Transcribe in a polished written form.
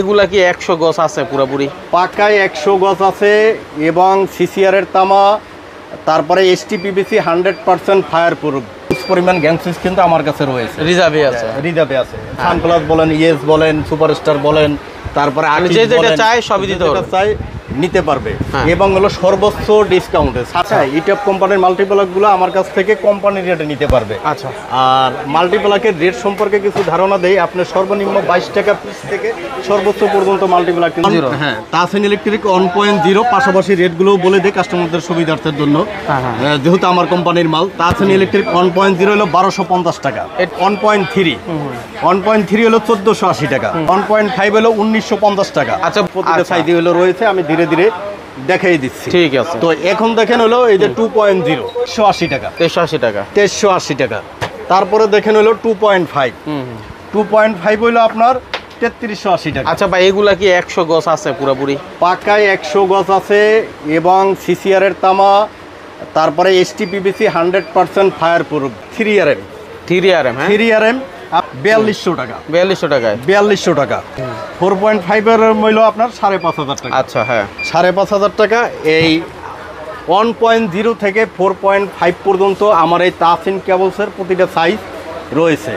এগুলা কি 100 গজ আছে পুরোপুরি? পাকায় 100 গজ আছে এবং সিসিআর এর তামা, তারপরে এসটিপিবিসি 100% ফায়ার প্রুফ। পরিমাণ গ্যাংসিস কিন্তু আমার কাছে রয়েছে, রিজার্ভে আছে। রিজার্ভে আছে। সানপ্লাস বলেন, ইয়েস বলেন, সুপারস্টার বলেন, তারপরে যে যেটা চাই সবই দিতে পারবে, চাই নিতে পারবে এবং হলো সর্বোচ্চ ডিসকাউন্টে। আচ্ছা, ইটপ কোম্পানির মাল্টিপ্লাকগুলো আমার কাছ থেকে কোম্পানির রেটে নিতে পারবে। আচ্ছা, আর মাল্টিপ্লাকের রেট সম্পর্কে কিছু ধারণা দেই। আপনার সর্বনিম্ন 22 টাকা পিস থেকে সর্বোচ্চ পর্যন্ত মাল্টিপ্লাক। হ্যাঁ, তাসিন ইলেকট্রিক 1.0 পাশাপাশি রেটগুলোও বলে দেয় কাস্টমারদের সুবিধার্থের জন্য, যেহেতু আমার কোম্পানির মাল। তাসিন ইলেকট্রিক 1.0 হলো 1250 টাকা, 1.3 হলো 1480 টাকা, 1.5 হলো 1950 টাকা। আচ্ছা, প্রতিটা সাইজে হলো রয়েছে, আমি ধীরে ধীরে দেখাই দিচ্ছি। ঠিক আছে। তো এখন দেখেন হলো এই যে 2.0 180 টাকা, 180 টাকা, 180 টাকা। তারপরে দেখেন হলো 2.5, 2.5 হলো আপনার 3380 টাকা। আচ্ছা ভাই, এগুলা কি 100 গজ আছে পুরোপুরি? পাকায় 100 গজ আছে এবং সিসিআর এর তামা, তারপরে এসটিপিবিসি 100% ফায়ার প্রুফ। 3RM, 3RM, হ্যাঁ 3RM 4200 টাকা, 4200 টাকায়, 4200 টাকা। 4.5 এর মূল্য আপনার 5500 টাকা। আচ্ছা, হ্যাঁ 5500 টাকা। এই 1.0 থেকে 4.5 পর্যন্ত আমার এই তাসিন কেবলসের প্রতিটা সাইজ রয়েছে।